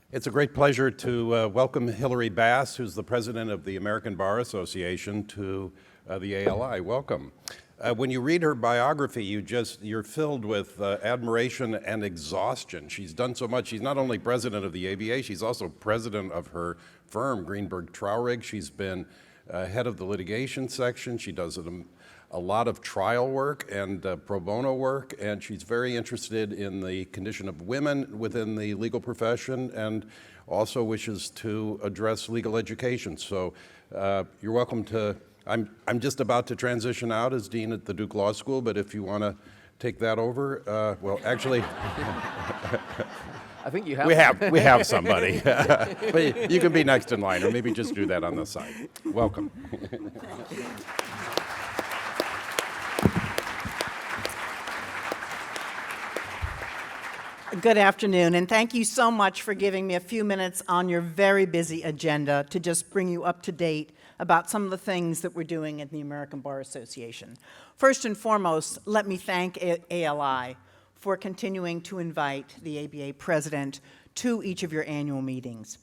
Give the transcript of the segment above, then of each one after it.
It's a great pleasure to welcome Hilarie Bass, who's the president of the American Bar Association, to the ALI. Welcome. When you read her biography, you're filled with admiration and exhaustion. She's done so much. She's not only president of the ABA, she's also president of her firm, Greenberg Traurig. She's been head of the litigation section. She does a lot of trial work and pro bono work, and she's very interested in the condition of women within the legal profession and also wishes to address legal education. So you're welcome to, I'm just about to transition out as dean at the Duke Law School, but if you want to take that over, well, actually, I think you have. We have somebody. But you can be next in line, or maybe just do that on the side. Welcome. Good afternoon, and thank you so much for giving me a few minutes on your very busy agenda to just bring you up to date about some of the things that we're doing at the American Bar Association. First and foremost, let me thank ALI for continuing to invite the ABA president to each of your annual meetings.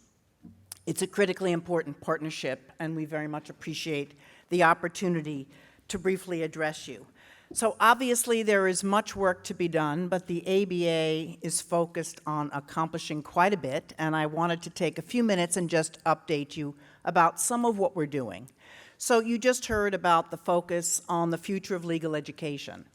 It's a critically important partnership, and we very much appreciate the opportunity to briefly address you. So obviously there is much work to be done, but the ABA is focused on accomplishing quite a bit, and I wanted to take a few minutes and just update you about some of what we're doing. So you just heard about the focus on the future of legal education,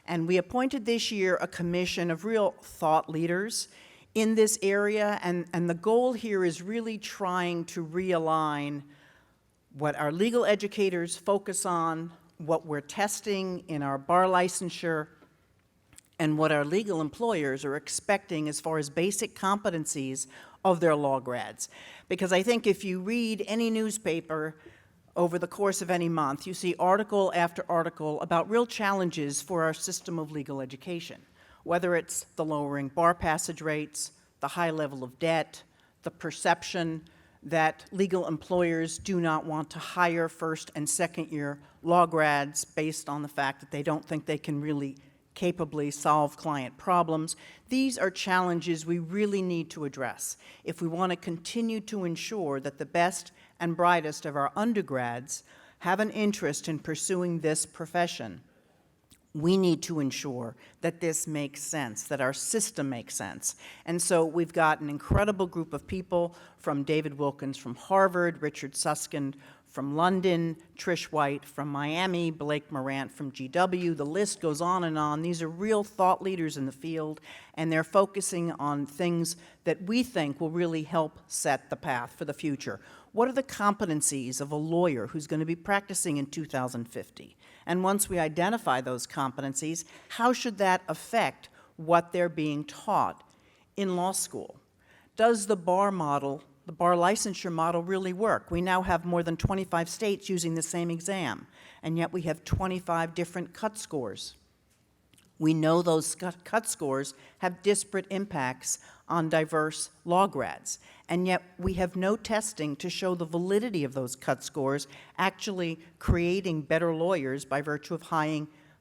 and we appointed this year a commission of real thought leaders in this area, and the goal here is really trying to realign what our legal educators focus on, what we're testing in our bar licensure, and what our legal employers are expecting as far as basic competencies of their law grads. Because I think if you read any newspaper over the course of any month, you see article after article about real challenges for our system of legal education, whether it's the lowering bar passage rates, the high level of debt, the perception that legal employers do not want to hire first and second year law grads based on the fact that they don't think they can really capably solve client problems. These are challenges we really need to address if we want to continue to ensure that the best and brightest of our undergrads have an interest in pursuing this profession. We need to ensure that this makes sense, that our system makes sense. And so we've got an incredible group of people, from David Wilkins from Harvard, Richard Susskind from London, Trish White from Miami, Blake Morant from GW. The list goes on and on. These are real thought leaders in the field, and they're focusing on things that we think will really help set the path for the future. What are the competencies of a lawyer who's going to be practicing in 2050? And once we identify those competencies, how should that affect what they're being taught in law school? Does the bar model, the bar licensure model, really work? We now have more than 25 states using the same exam, and yet we have 25 different cut scores. We know those cut scores have disparate impacts on diverse law grads, and yet we have no testing to show the validity of those cut scores actually creating better lawyers by virtue of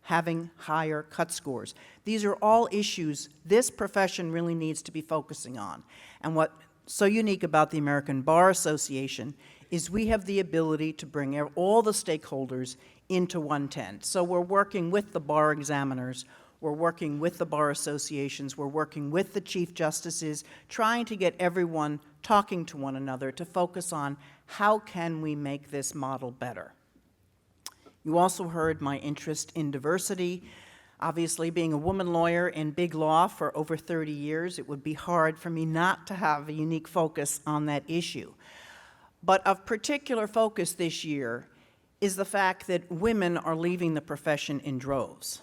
having higher cut scores. These are all issues this profession really needs to be focusing on. And what's so unique about the American Bar Association is we have the ability to bring all the stakeholders into one tent. So we're working with the bar examiners, we're working with the bar associations, we're working with the chief justices, trying to get everyone talking to one another to focus on how can we make this model better. You also heard my interest in diversity. Obviously, being a woman lawyer in big law for over 30 years, it would be hard for me not to have a unique focus on that issue. But of particular focus this year is the fact that women are leaving the profession in droves.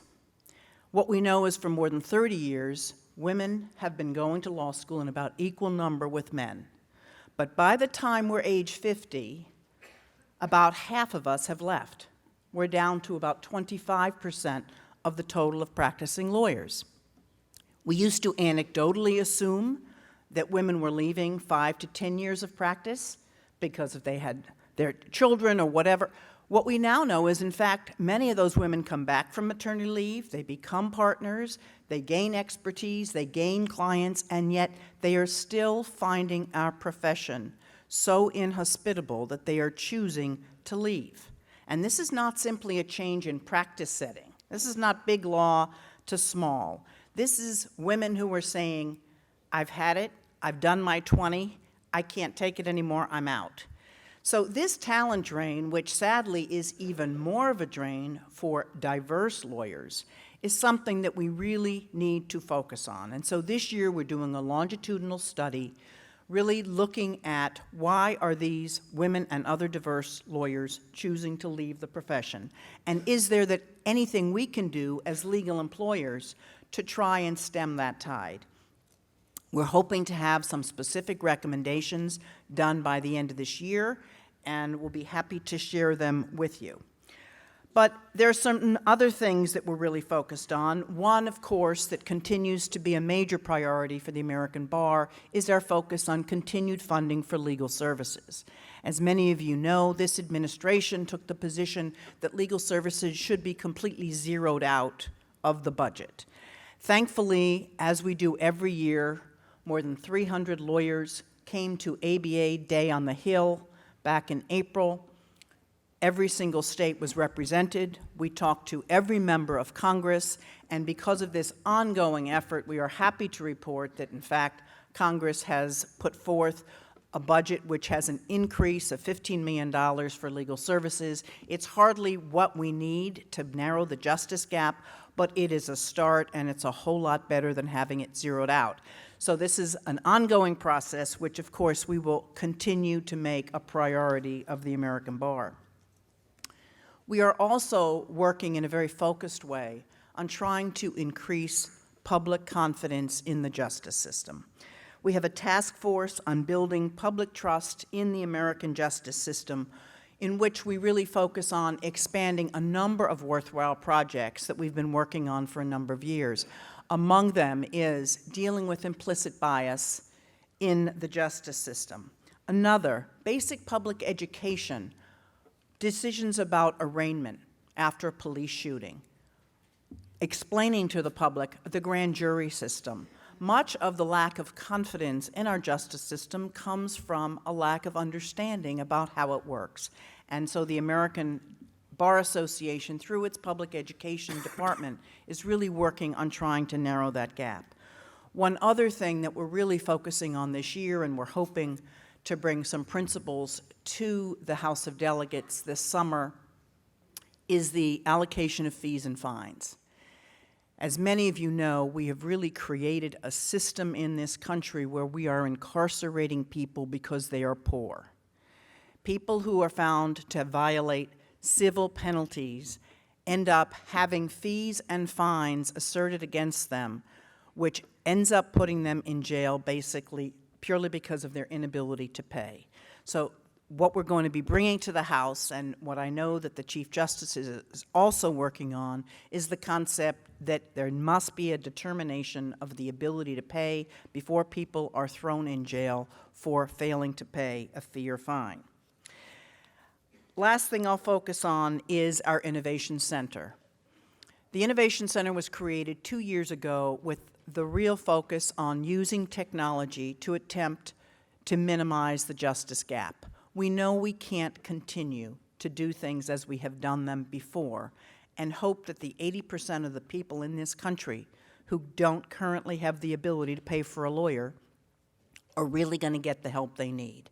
What we know is for more than 30 years, women have been going to law school in about equal number with men. But by the time we're age 50, about half of us have left. We're down to about 25% of the total of practicing lawyers. We used to anecdotally assume that women were leaving 5 to 10 years of practice because if they had their children or whatever. What we now know is, in fact, many of those women come back from maternity leave, they become partners, they gain expertise, they gain clients, and yet they are still finding our profession so inhospitable that they are choosing to leave. And this is not simply a change in practice setting. This is not big law to small. This is women who are saying, I've had it, I've done my 20, I can't take it anymore, I'm out. So this talent drain, which sadly is even more of a drain for diverse lawyers, is something that we really need to focus on. And so this year we're doing a longitudinal study really looking at why are these women and other diverse lawyers choosing to leave the profession? And is there anything we can do as legal employers to try and stem that tide? We're hoping to have some specific recommendations done by the end of this year, and we'll be happy to share them with you. But there are some other things that we're really focused on. One, of course, that continues to be a major priority for the American Bar is our focus on continued funding for legal services. As many of you know, this administration took the position that legal services should be completely zeroed out of the budget. Thankfully, as we do every year, more than 300 lawyers came to ABA Day on the Hill back in April. Every single state was represented. We talked to every member of Congress, and because of this ongoing effort, we are happy to report that, in fact, Congress has put forth a budget which has an increase of $15 million for legal services. It's hardly what we need to narrow the justice gap, but it is a start, and it's a whole lot better than having it zeroed out. So this is an ongoing process, which, of course, we will continue to make a priority of the American Bar. We are also working in a very focused way on trying to increase public confidence in the justice system. We have a task force on building public trust in the American justice system, in which we really focus on expanding a number of worthwhile projects that we've been working on for a number of years. Among them is dealing with implicit bias in the justice system. Another, basic public education, decisions about arraignment after a police shooting, explaining to the public the grand jury system. Much of the lack of confidence in our justice system comes from a lack of understanding about how it works. And so the American Bar Association, through its public education department, is really working on trying to narrow that gap. One other thing that we're really focusing on this year, and we're hoping to bring some principles to the House of Delegates this summer, is the allocation of fees and fines. As many of you know, we have really created a system in this country where we are incarcerating people because they are poor. People who are found to violate civil penalties end up having fees and fines asserted against them, which ends up putting them in jail basically purely because of their inability to pay. So what we're going to be bringing to the House, and what I know that the Chief Justice is also working on, is the concept that there must be a determination of the ability to pay before people are thrown in jail for failing to pay a fee or fine. Last thing I'll focus on is our Innovation Center. The Innovation Center was created 2 years ago with the real focus on using technology to attempt to minimize the justice gap. We know we can't continue to do things as we have done them before and hope that the 80% of the people in this country who don't currently have the ability to pay for a lawyer are really going to get the help they need.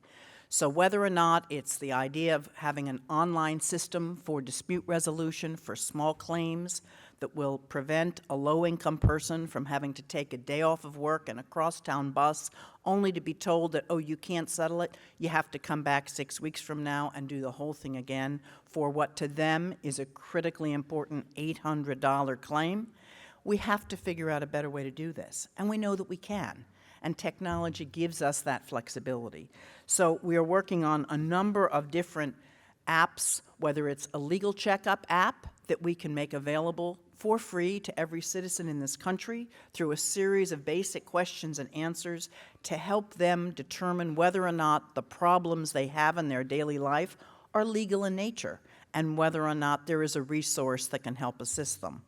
So whether or not it's the idea of having an online system for dispute resolution for small claims that will prevent a low-income person from having to take a day off of work and a crosstown bus only to be told that, oh, you can't settle it, you have to come back 6 weeks from now and do the whole thing again for what to them is a critically important $800 claim, we have to figure out a better way to do this. And we know that we can. And technology gives us that flexibility. So we are working on a number of different apps, whether it's a legal checkup app that we can make available for free to every citizen in this country through a series of basic questions and answers to help them determine whether or not the problems they have in their daily life are legal in nature and whether or not there is a resource that can help assist them.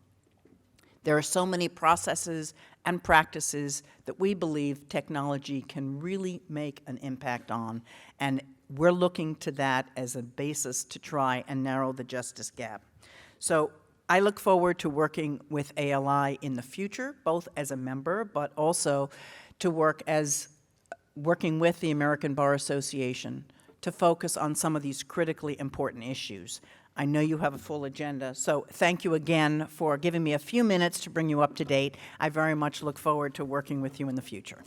There are so many processes and practices that we believe technology can really make an impact on, and we're looking to that as a basis to try and narrow the justice gap. So I look forward to working with ALI in the future, both as a member, but also to working with the American Bar Association to focus on some of these critically important issues. I know you have a full agenda, so thank you again for giving me a few minutes to bring you up to date. I very much look forward to working with you in the future.